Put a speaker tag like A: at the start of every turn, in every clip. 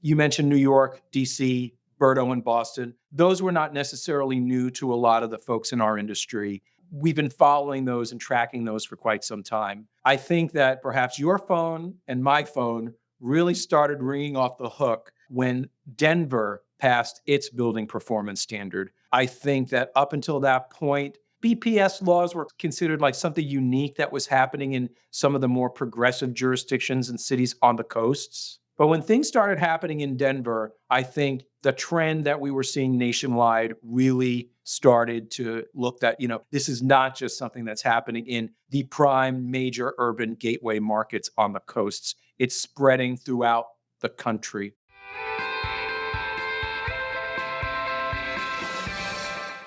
A: You mentioned New York, DC, Berto, and Boston. Those were not necessarily new to a lot of the folks in our industry. We've been following those and tracking those for quite some time. I think that perhaps your phone and my phone really started ringing off the hook when Denver passed its building performance standard. I think that up until that point, BPS laws were considered like something unique that was happening in some of the more progressive jurisdictions and cities on the coasts. But when things started happening in Denver, I think the trend that we were seeing nationwide really started to look that, this is not just something that's happening in the prime major urban gateway markets on the coasts. It's spreading throughout the country.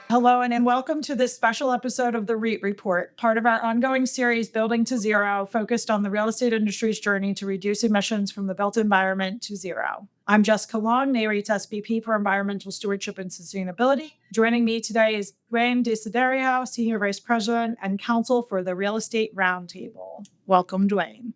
B: Hello, and welcome to this special episode of the REIT Report, part of our ongoing series, Building to Zero, focused on the real estate industry's journey to reduce emissions from the built environment to zero. I'm Jessica Long, NAREIT's SVP for Environmental Stewardship and Sustainability. Joining me today is Duane Desiderio, Senior Vice President and Counsel for the Real Estate Roundtable. Welcome, Duane.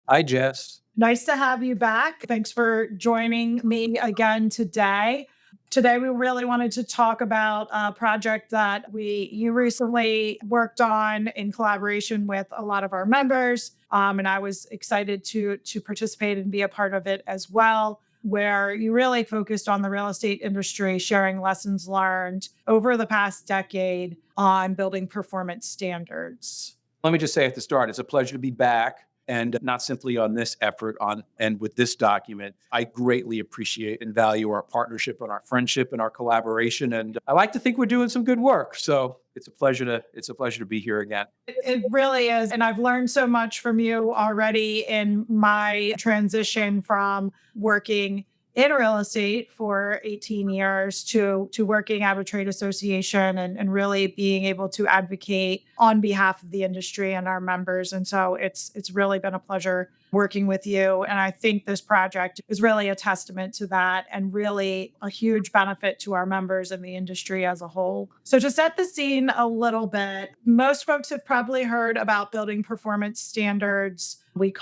A: Hi, Jess.
B: Nice to have you back. Thanks for joining me again today. Today, we really wanted to talk about a project that you recently worked on in collaboration with a lot of our members. And I was excited to participate and be a part of it as well, where you really focused on the real estate industry, sharing lessons learned over the past decade on building performance standards.
A: Let me just say at the start, it's a pleasure to be back. And not simply on this effort and with this document. I greatly appreciate and value our partnership and our friendship and our collaboration. And I like to think we're doing some good work. So it's a pleasure to be here again.
B: It really is. And I've learned so much from you already in my transition from working in real estate for 18 years to working at a trade association and really being able to advocate on behalf of the industry and our members. And so it's really been a pleasure working with you. And I think this project is really a testament to that and really a huge benefit to our members and the industry as a whole. So to set the scene a little bit, most folks have probably heard about building performance standards. We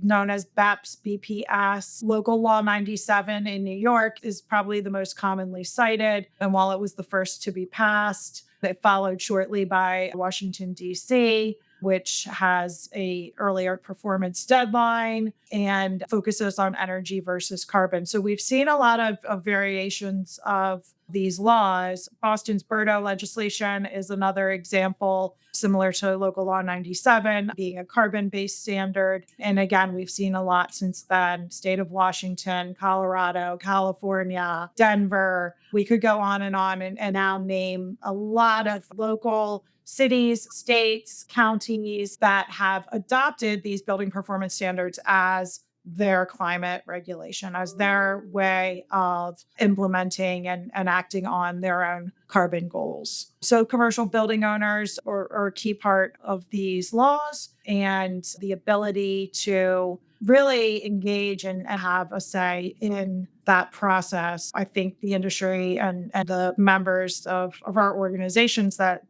B: known as BEPS, BPS. Local Law 97 in New York is probably the most commonly cited. And while it was the first to be passed, it followed shortly by Washington, D.C., which has a earlier performance deadline and focuses on energy versus carbon. So we've seen a lot of variations of these laws. Boston's Berto legislation is another example, similar to Local Law 97, being a carbon-based standard. And again, we've seen a lot since then. State of Washington, Colorado, California, Denver. We could go on and now name a lot of local cities, states, counties that have adopted these building performance standards as their climate regulation, as their way of implementing and acting on their own carbon goals. So commercial building owners are a key part of these laws, and the ability to really engage and have a say in that process. I think the industry and the members of our organizations that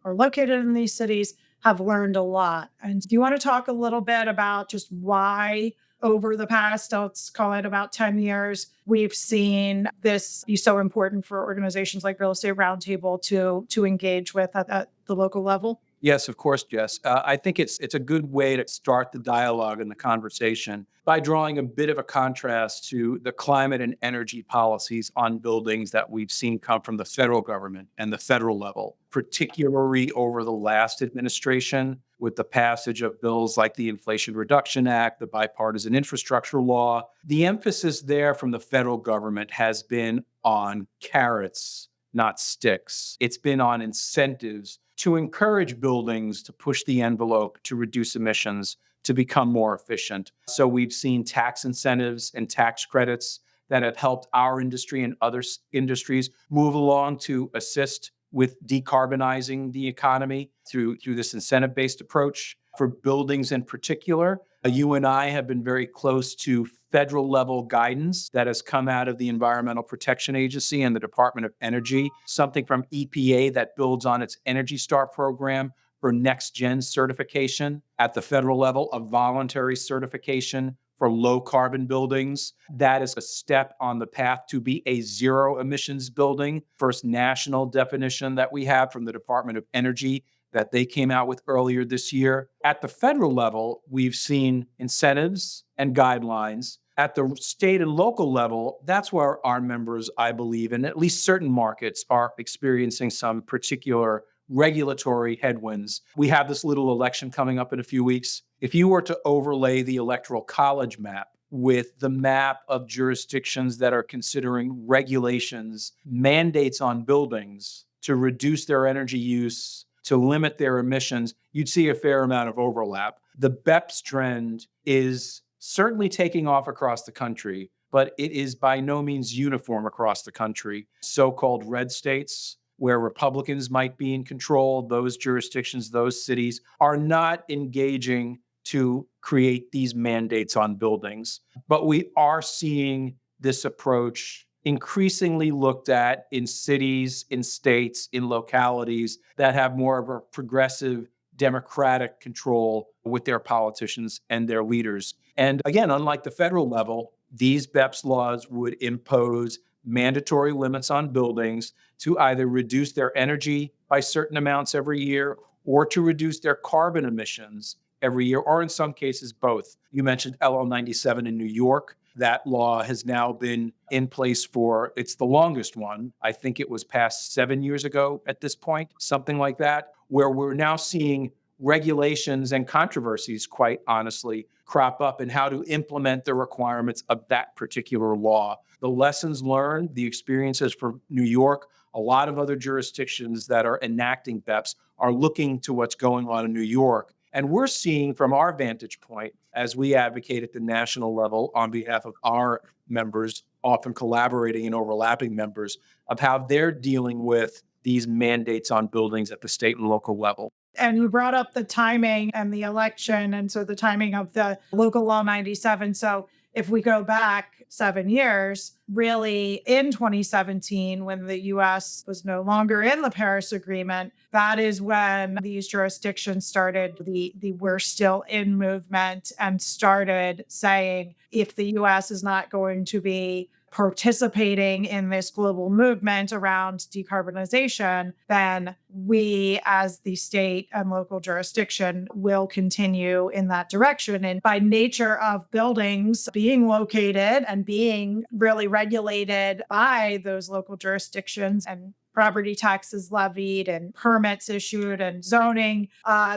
B: are located in these cities have learned a lot. And do you want to talk a little bit about just why over the past, let's call it about 10 years, we've seen this be so important for organizations like Real Estate Roundtable to engage with at the local level?
A: Yes, of course, Jess. I think it's a good way to start the dialogue and the conversation by drawing a bit of a contrast to the climate and energy policies on buildings that we've seen come from the federal government and the federal level, particularly over the last administration with the passage of bills like the Inflation Reduction Act, the Bipartisan Infrastructure Law. The emphasis there from the federal government has been on carrots, not sticks. It's been on incentives to encourage buildings to push the envelope, to reduce emissions, to become more efficient. So we've seen tax incentives and tax credits that have helped our industry and other industries move along to assist with decarbonizing the economy through this incentive-based approach. For buildings in particular, you and I have been very close to federal level guidance that has come out of the Environmental Protection Agency and the Department of Energy, something from EPA that builds on its Energy Star program for next gen certification at the federal level, a voluntary certification for low carbon buildings. That is a step on the path to be a zero emissions building. First national definition that we have from the Department of Energy that they came out with earlier this year. At the federal level, we've seen incentives and guidelines. At the state and local level, that's where our members, I believe, in at least certain markets, are experiencing some particular regulatory headwinds. We have this little election coming up in a few weeks. If you were to overlay the electoral college map with the map of jurisdictions that are considering regulations, mandates on buildings to reduce their energy use, to limit their emissions, you'd see a fair amount of overlap. The BEPS trend is certainly taking off across the country, but it is by no means uniform across the country. So-called red states, where Republicans might be in control, those jurisdictions, those cities are not engaging to create these mandates on buildings. But we are seeing this approach increasingly looked at in cities, in states, in localities that have more of a progressive democratic control with their politicians and their leaders. And again, unlike the federal level, these BEPS laws would impose mandatory limits on buildings to either reduce their energy by certain amounts every year or to reduce their carbon emissions every year, or in some cases, both. You mentioned LL 97 in New York. That law has now been in place for, it's the longest one. I think it was passed 7 years ago at this point, something like that, where we're now seeing regulations and controversies, quite honestly, crop up in how to implement the requirements of that particular law. The lessons learned, the experiences for New York, a lot of other jurisdictions that are enacting BEPS are looking to what's going on in New York. And we're seeing from our vantage point, as we advocate at the national level on behalf of our members, often collaborating and overlapping members, of how they're dealing with these mandates on buildings at the state and local level.
B: And you brought up the timing and the election, and so the timing of the local law 97. So if we go back 7 years, really in 2017, when the US was no longer in the Paris Agreement, that is when these jurisdictions started the we're still in movement and started saying, if the US is not going to be participating in this global movement around decarbonization, then we as the state and local jurisdiction will continue in that direction. And by nature of buildings being located and being really regulated by those local jurisdictions and property taxes levied and permits issued and zoning,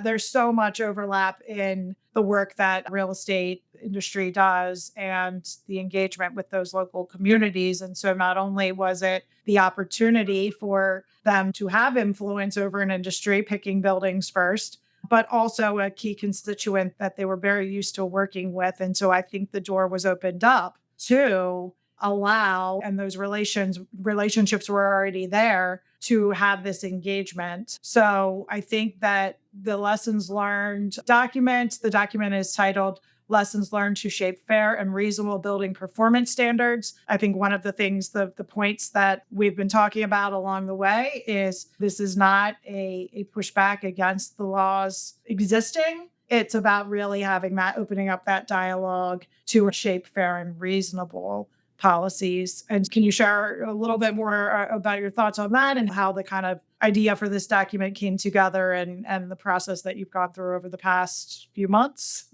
B: there's so much overlap in the work that real estate industry does and the engagement with those local communities. And so not only was it the opportunity for them to have influence over an industry, picking buildings first, but also a key constituent that they were very used to working with. And so I think the door was opened up to allow, and those relationships were already there to have this engagement. So I think that the lessons learned document, the document is titled Lessons Learned to Shape Fair and Reasonable Building Performance Standards. I think one of the things, the points that we've been talking about along the way is this is not a pushback against the laws existing. It's about really having that, opening up that dialogue to shape fair and reasonable policies. And can you share a little bit more about your thoughts on that and how the kind of idea for this document came together and the process that you've gone through over the past few months?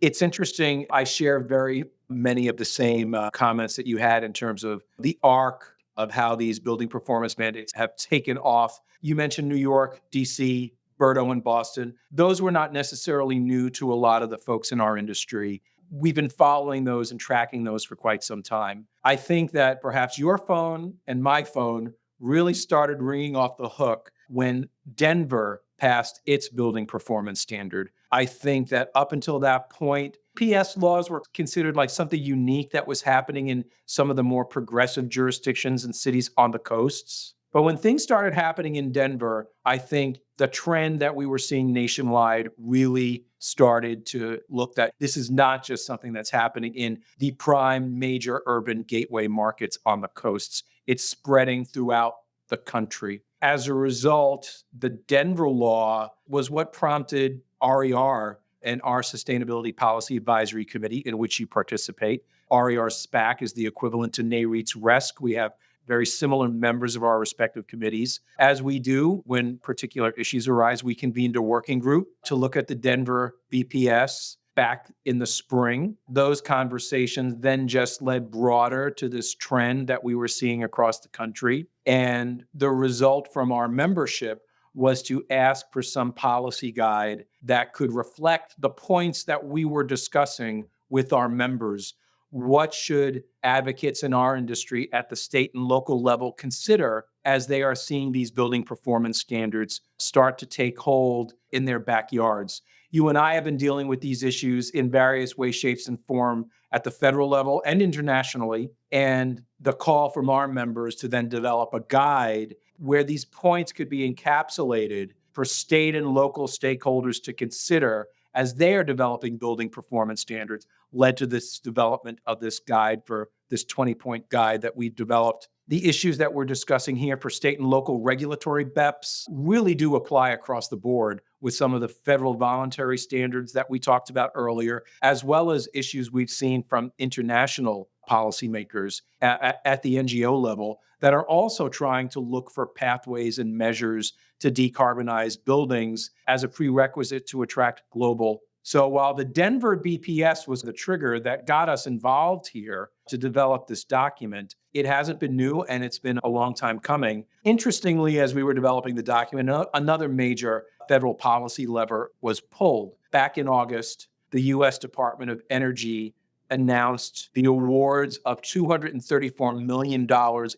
A: It's interesting. I share very many of the same comments that you had in terms of the arc of how these building performance mandates have taken off. You mentioned New York, DC, Berto, and Boston. Those were not necessarily new to a lot of the folks in our industry. We've been following those and tracking those for quite some time. I think that perhaps your phone and my phone really started ringing off the hook when Denver passed its building performance standard. I think that up until that point, PS laws were considered like something unique that was happening in some of the more progressive jurisdictions and cities on the coasts. But when things started happening in Denver, I think the trend that we were seeing nationwide really started to look that this is not just something that's happening in the prime major urban gateway markets on the coasts. It's spreading throughout the country. As a result, the Denver law was what prompted RER and our Sustainability Policy Advisory Committee, in which you participate. RER SPAC is the equivalent to NAREIT's RESC. We have very similar members of our respective committees. As we do when particular issues arise, we convened a working group to look at the Denver BPS back in the spring. Those conversations then just led broader to this trend that we were seeing across the country. And the result from our membership was to ask for some policy guide that could reflect the points that we were discussing with our members. What should advocates in our industry at the state and local level consider as they are seeing these building performance standards start to take hold in their backyards? You and I have been dealing with these issues in various ways, shapes, and form at the federal level and internationally. And the call from our members to then develop a guide where these points could be encapsulated for state and local stakeholders to consider as they are developing building performance standards led to this development of this guide for this 20-point guide that we've developed. The issues that we're discussing here for state and local regulatory BEPS really do apply across the board with some of the federal voluntary standards that we talked about earlier, as well as issues we've seen from international policymakers at the NGO level that are also trying to look for pathways and measures to decarbonize buildings as a prerequisite to attract global. So while the Denver BPS was the trigger that got us involved here to develop this document, it hasn't been new and it's been a long time coming. Interestingly, as we were developing the document, another major federal policy lever was pulled. Back in August, the U.S. Department of Energy announced the awards of $234 million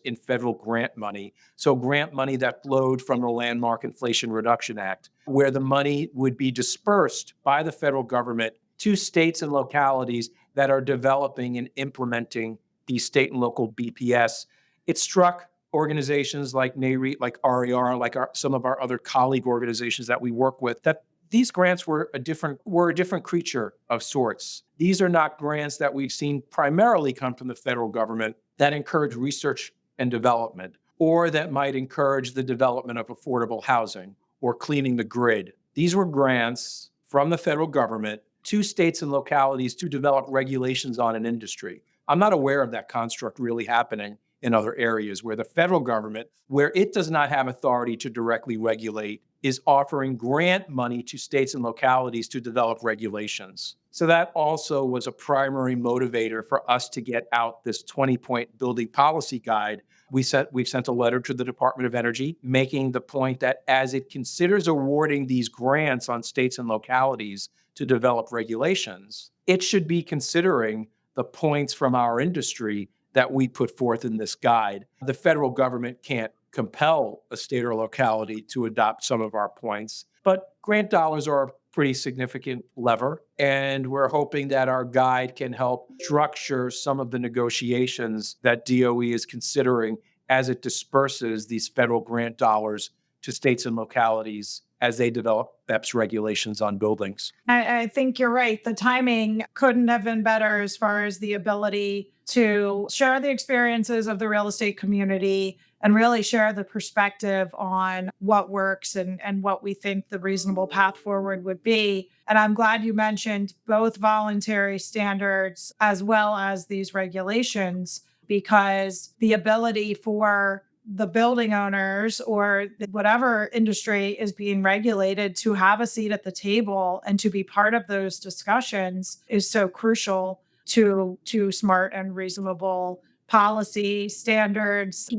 A: in federal grant money. So grant money that flowed from the Landmark Inflation Reduction Act, where the money would be dispersed by the federal government to states and localities that are developing and implementing these state and local BPS. It struck organizations like NAREIT, like RER, like some of our other colleague organizations that we work with, that these grants were a different creature of sorts. These are not grants that we've seen primarily come from the federal government that encourage research and development, or that might encourage the development of affordable housing or cleaning the grid. These were grants from the federal government to states and localities to develop regulations on an industry. I'm not aware of that construct really happening in other areas where the federal government, where it does not have authority to directly regulate, is offering grant money to states and localities to develop regulations. So that also was a primary motivator for us to get out this 20-point building policy guide. We've sent a letter to the Department of Energy making the point that as it considers awarding these grants on states and localities to develop regulations, it should be considering the points from our industry that we put forth in this guide. The federal government can't compel a state or locality to adopt some of our points, but grant dollars are a pretty significant lever, and we're hoping that our guide can help structure some of the negotiations that DOE is considering as it disperses these federal grant dollars to states and localities as they develop BEPS regulations on buildings.
B: I think you're right. The timing couldn't have been better as far as the ability to share the experiences of the real estate community and really share the perspective on what works and what we think the reasonable path forward would be. And I'm glad you mentioned both voluntary standards as well as these regulations, because the ability for the building owners or whatever industry is being regulated to have a seat at the table and to be part of those discussions is so crucial to smart and reasonable policy standards,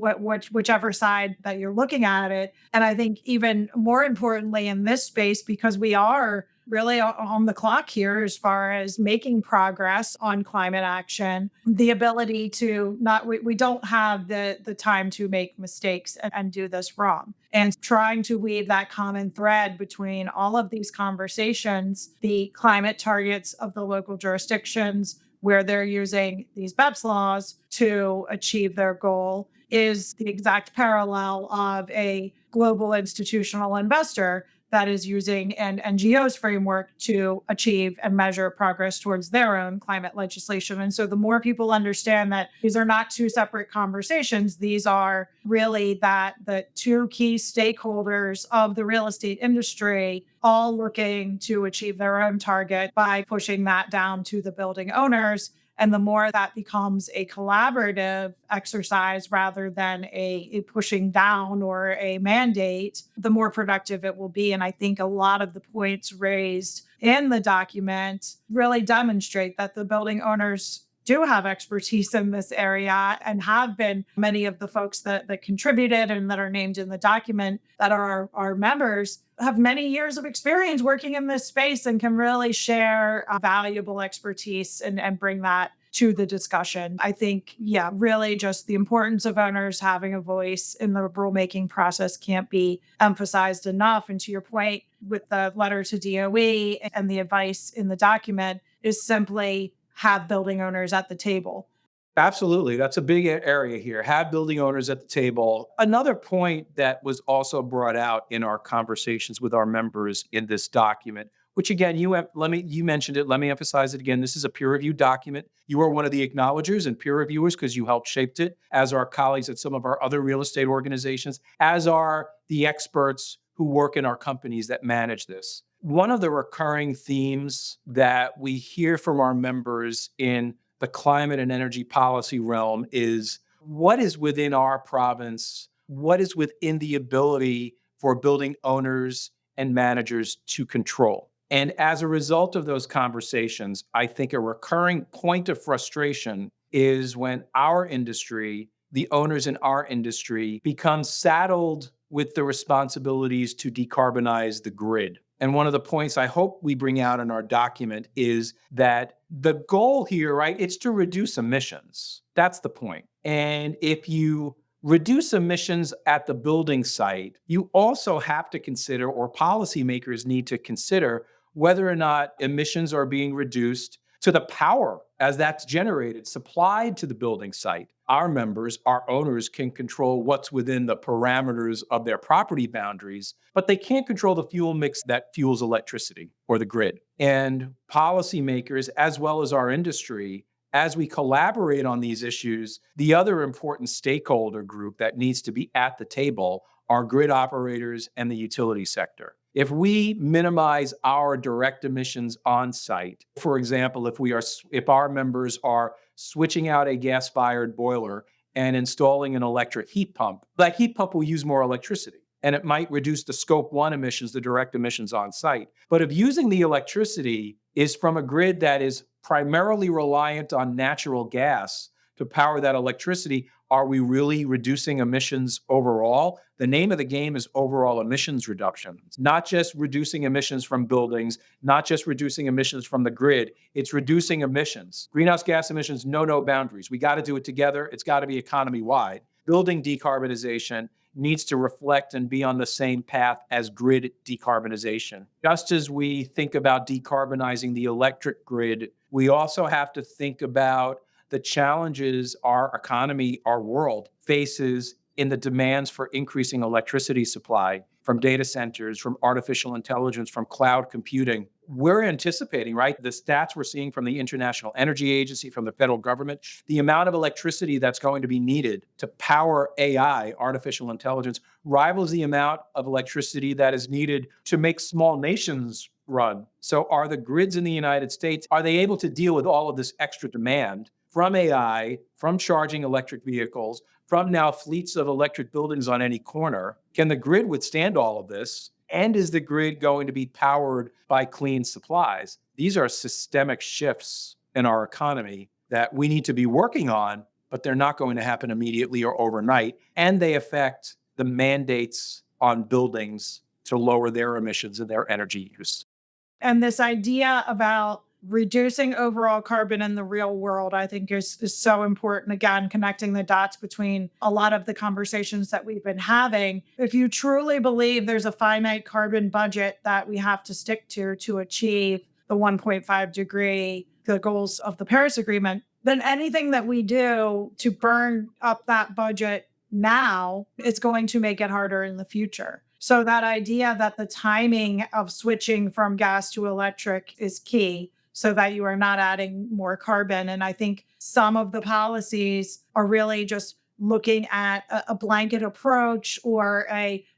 B: whichever side that you're looking at it. And I think even more importantly in this space, because we are really on the clock here as far as making progress on climate action, the ability to we don't have the time to make mistakes and do this wrong. And trying to weave that common thread between all of these conversations, the climate targets of the local jurisdictions where they're using these BEPS laws to achieve their goal, is the exact parallel of a global institutional investor that is using an NGO's framework to achieve and measure progress towards their own climate legislation. And so the more people understand that these are not two separate conversations, these are really that the two key stakeholders of the real estate industry all looking to achieve their own target by pushing that down to the building owners. And the more that becomes a collaborative exercise rather than a pushing down or a mandate, the more productive it will be. And I think a lot of the points raised in the document really demonstrate that the building owners do have expertise in this area and have been many of the folks that contributed and that are named in the document that are our members have many years of experience working in this space and can really share valuable expertise and bring that to the discussion. I think, yeah, really just the importance of owners having a voice in the rulemaking process can't be emphasized enough. And to your point with the letter to DOE and the advice in the document is simply have building owners at the table.
A: Absolutely. That's a big area here. Have building owners at the table. Another point that was also brought out in our conversations with our members in this document, which again, you mentioned it. Let me emphasize it again. This is a peer-reviewed document. You are one of the acknowledgers and peer reviewers because you helped shape it, as are colleagues at some of our other real estate organizations, as are the experts who work in our companies that manage this. One of the recurring themes that we hear from our members in the climate and energy policy realm is what is within our province, what is within the ability for building owners and managers to control. And as a result of those conversations, I think a recurring point of frustration is when our industry, the owners in our industry, become saddled with the responsibilities to decarbonize the grid. And one of the points I hope we bring out in our document is that the goal here, right, it's to reduce emissions. That's the point. And if you reduce emissions at the building site, you also have to consider, or policymakers need to consider, whether or not emissions are being reduced to the power as that's generated, supplied to the building site. Our members, our owners, can control what's within the parameters of their property boundaries, but they can't control the fuel mix that fuels electricity or the grid. And policymakers, as well as our industry, as we collaborate on these issues, the other important stakeholder group that needs to be at the table are grid operators and the utility sector. If we minimize our direct emissions on site, for example, if our members are switching out a gas-fired boiler and installing an electric heat pump, that heat pump will use more electricity. And it might reduce the scope 1 emissions, the direct emissions on site. But if using the electricity is from a grid that is primarily reliant on natural gas to power that electricity, are we really reducing emissions overall? The name of the game is overall emissions reduction. It's not just reducing emissions from buildings, not just reducing emissions from the grid, it's reducing emissions. Greenhouse gas emissions know no boundaries. We got to do it together. It's got to be economy-wide. Building decarbonization needs to reflect and be on the same path as grid decarbonization. Just as we think about decarbonizing the electric grid, we also have to think about the challenges our economy, our world faces in the demands for increasing electricity supply from data centers, from artificial intelligence, from cloud computing. We're anticipating, right, the stats we're seeing from the International Energy Agency, from the federal government, the amount of electricity that's going to be needed to power AI, artificial intelligence, rivals the amount of electricity that is needed to make small nations run. So are the grids in the United States, are they able to deal with all of this extra demand from AI, from charging electric vehicles, from now fleets of electric buildings on any corner? Can the grid withstand all of this? And is the grid going to be powered by clean supplies? These are systemic shifts in our economy that we need to be working on, but they're not going to happen immediately or overnight. And they affect the mandates on buildings to lower their emissions and their energy use.
B: And this idea about reducing overall carbon in the real world, I think is so important. Again, connecting the dots between a lot of the conversations that we've been having. If you truly believe there's a finite carbon budget that we have to stick to achieve the 1.5 degree, the goals of the Paris Agreement, then anything that we do to burn up that budget now, it's going to make it harder in the future. So that idea that the timing of switching from gas to electric is key so that you are not adding more carbon. And I think some of the policies are really just looking at a blanket approach or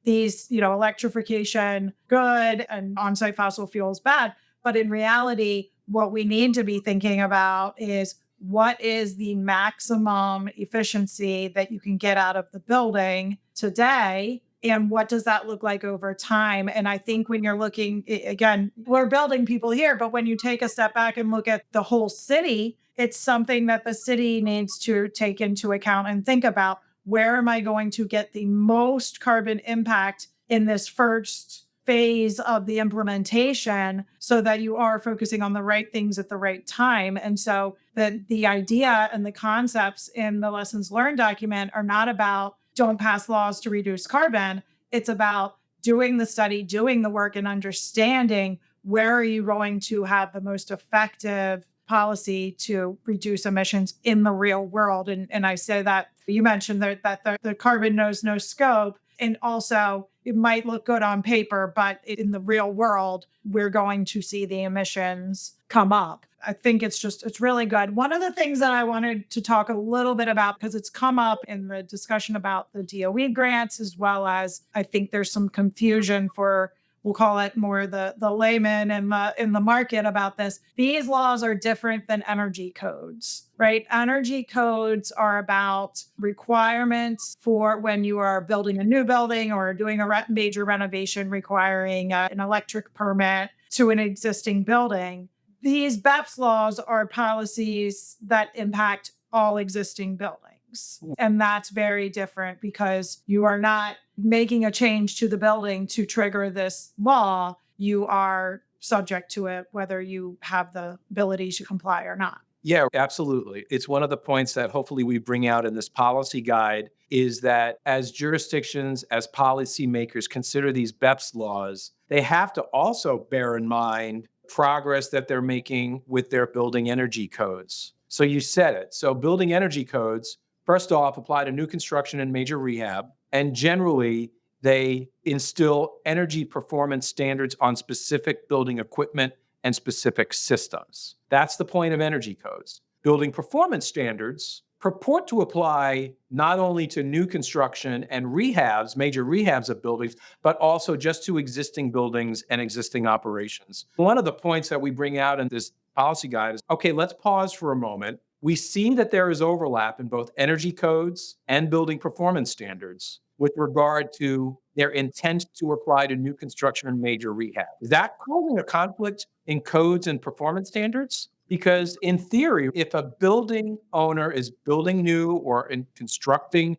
B: electrification good and on-site fossil fuels bad. But in reality, what we need to be thinking about is what is the maximum efficiency that you can get out of the building today? And what does that look like over time? And I think when you're looking, again, we're building people here, but when you take a step back and look at the whole city, it's something that the city needs to take into account and think about, where am I going to get the most carbon impact in this first phase of the implementation so that you are focusing on the right things at the right time. And so the idea and the concepts in the lessons learned document are not about don't pass laws to reduce carbon. It's about doing the study, doing the work, and understanding where are you going to have the most effective policy to reduce emissions in the real world. And I say that you mentioned that the carbon knows no scope. And also, it might look good on paper, but in the real world, we're going to see the emissions come up. I think it's really good. One of the things that I wanted to talk a little bit about, because it's come up in the discussion about the DOE grants, as well as I think there's some confusion for, we'll call it more the layman in the market about this. These laws are different than energy codes, right? Energy codes are about requirements for when you are building a new building or doing a major renovation requiring an electric permit to an existing building. These BEPS laws are policies that impact all existing buildings. And that's very different because you are not making a change to the building to trigger this law. You are subject to it, whether you have the ability to comply or not.
A: Yeah, absolutely. It's one of the points that hopefully we bring out in this policy guide is that as jurisdictions, as policymakers consider these BEPS laws, they have to also bear in mind progress that they're making with their building energy codes. So you said it. So building energy codes, first off, apply to new construction and major rehab. And generally, they instill energy performance standards on specific building equipment and specific systems. That's the point of energy codes. Building performance standards purport to apply not only to new construction and rehabs, major rehabs of buildings, but also just to existing buildings and existing operations. One of the points that we bring out in this policy guide is, okay, let's pause for a moment. We see that there is overlap in both energy codes and building performance standards with regard to their intent to apply to new construction and major rehab. Is that causing a conflict in codes and performance standards? Because in theory, if a building owner is building new or constructing,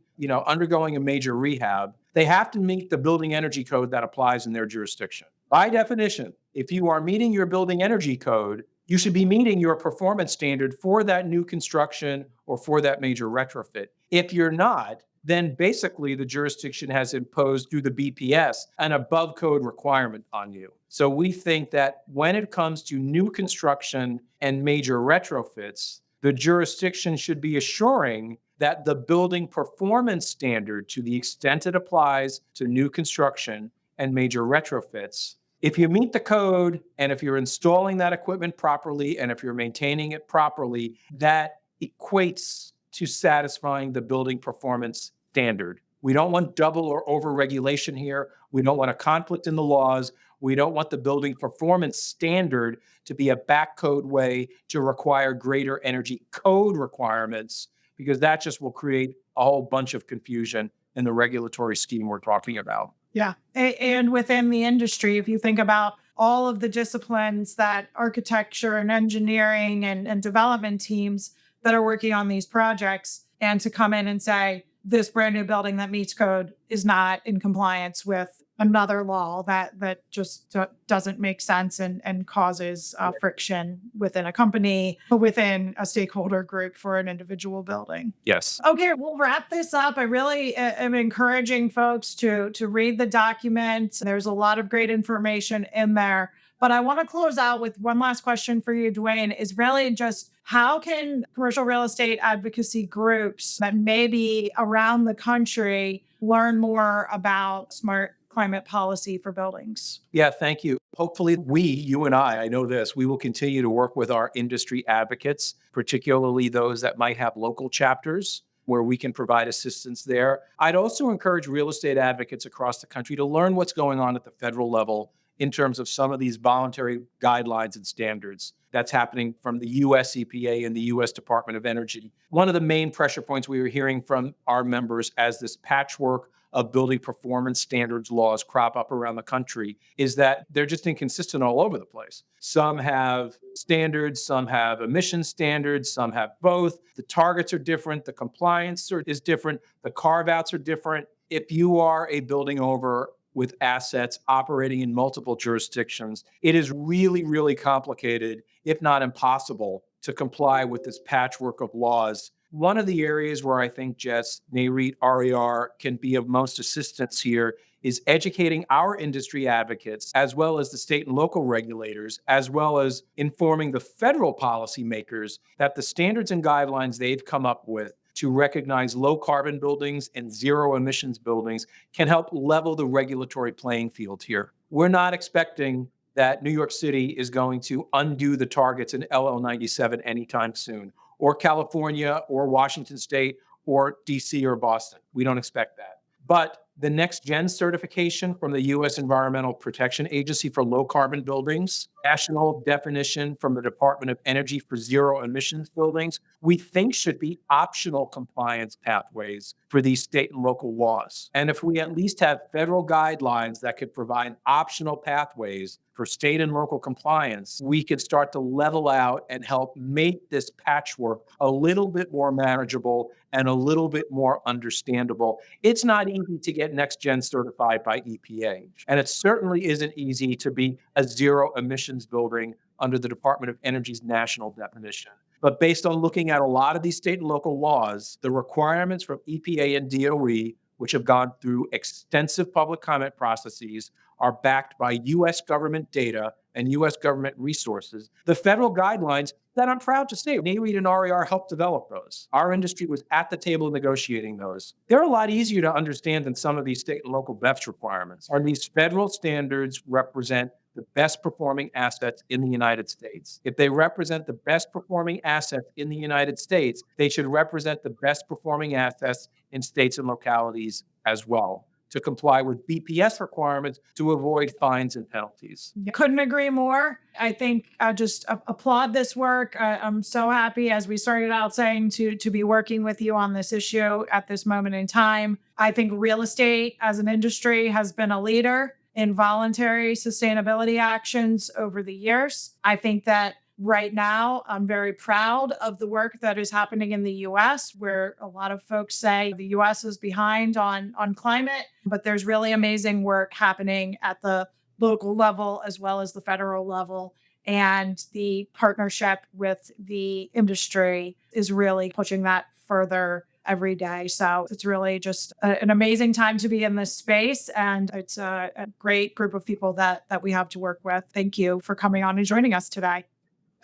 A: undergoing a major rehab, they have to meet the building energy code that applies in their jurisdiction. By definition, if you are meeting your building energy code, you should be meeting your performance standard for that new construction or for that major retrofit. If you're not, then basically the jurisdiction has imposed through the BPS an above code requirement on you. So we think that when it comes to new construction and major retrofits, the jurisdiction should be assuring that the building performance standard, to the extent it applies to new construction and major retrofits, if you meet the code and if you're installing that equipment properly and if you're maintaining it properly, that equates to satisfying the building performance standard. We don't want double or over regulation here. We don't want a conflict in the laws. We don't want the building performance standard to be a backcode way to require greater energy code requirements, because that just will create a whole bunch of confusion in the regulatory scheme we're talking about.
B: Yeah. And within the industry, if you think about all of the disciplines that architecture and engineering and development teams that are working on these projects, and to come in and say, this brand new building that meets code is not in compliance with another law, that just doesn't make sense and causes friction within a company, within a stakeholder group for an individual building.
A: Yes.
B: Okay, we'll wrap this up. I really am encouraging folks to read the document. There's a lot of great information in there. But I want to close out with one last question for you, Duane, is really just how can commercial real estate advocacy groups that may be around the country learn more about smart climate policy for buildings.
A: Yeah, thank you. Hopefully, you and I know this, we will continue to work with our industry advocates, particularly those that might have local chapters where we can provide assistance there. I'd also encourage real estate advocates across the country to learn what's going on at the federal level in terms of some of these voluntary guidelines and standards that's happening from the US EPA and the US Department of Energy. One of the main pressure points we were hearing from our members as this patchwork of building performance standards laws crop up around the country is that they're just inconsistent all over the place. Some have standards, some have emission standards, some have both. The targets are different, the compliance is different, the carve-outs are different. If you are a building owner with assets operating in multiple jurisdictions, it is really, really complicated, if not impossible, to comply with this patchwork of laws. One of the areas where I think Jess, NAREIT, RER can be of most assistance here is educating our industry advocates, as well as the state and local regulators, as well as informing the federal policymakers that the standards and guidelines they've come up with to recognize low carbon buildings and zero emissions buildings can help level the regulatory playing field here. We're not expecting that New York City is going to undo the targets in LL 97 anytime soon, or California, or Washington State, or DC or Boston. We don't expect that. But the next gen certification from the U.S. Environmental Protection Agency for low carbon buildings, national definition from the Department of Energy for zero emissions buildings, we think should be optional compliance pathways for these state and local laws. And if we at least have federal guidelines that could provide optional pathways for state and local compliance, we could start to level out and help make this patchwork a little bit more manageable and a little bit more understandable. It's not easy to get next gen certified by EPA. And it certainly isn't easy to be a zero emissions building under the Department of Energy's national definition. But based on looking at a lot of these state and local laws, the requirements from EPA and DOE, which have gone through extensive public comment processes, are backed by US government data and US government resources. The federal guidelines that I'm proud to say, NAREIT and RER helped develop those. Our industry was at the table negotiating those. They're a lot easier to understand than some of these state and local BEPS requirements. And these federal standards represent the best performing assets in the United States. If they represent the best performing assets in the United States, they should represent the best performing assets in states and localities as well, to comply with BPS requirements to avoid fines and penalties.
B: Couldn't agree more. I think I just applaud this work. I'm so happy, as we started out saying, to be working with you on this issue at this moment in time. I think real estate as an industry has been a leader in voluntary sustainability actions over the years. I think that right now, I'm very proud of the work that is happening in the US, where a lot of folks say the US is behind on climate, but there's really amazing work happening at the local level as well as the federal level. And the partnership with the industry is really pushing that further every day. So it's really just an amazing time to be in this space. And it's a great group of people that we have to work with. Thank you for coming on and joining us today.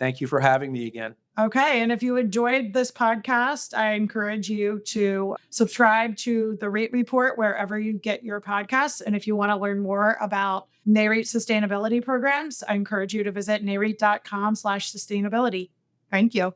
A: Thank you for having me again.
B: Okay. And if you enjoyed this podcast, I encourage you to subscribe to the REIT Report wherever you get your podcasts. And if you want to learn more about NAREIT sustainability programs, I encourage you to visit nareit.com/sustainability. Thank you.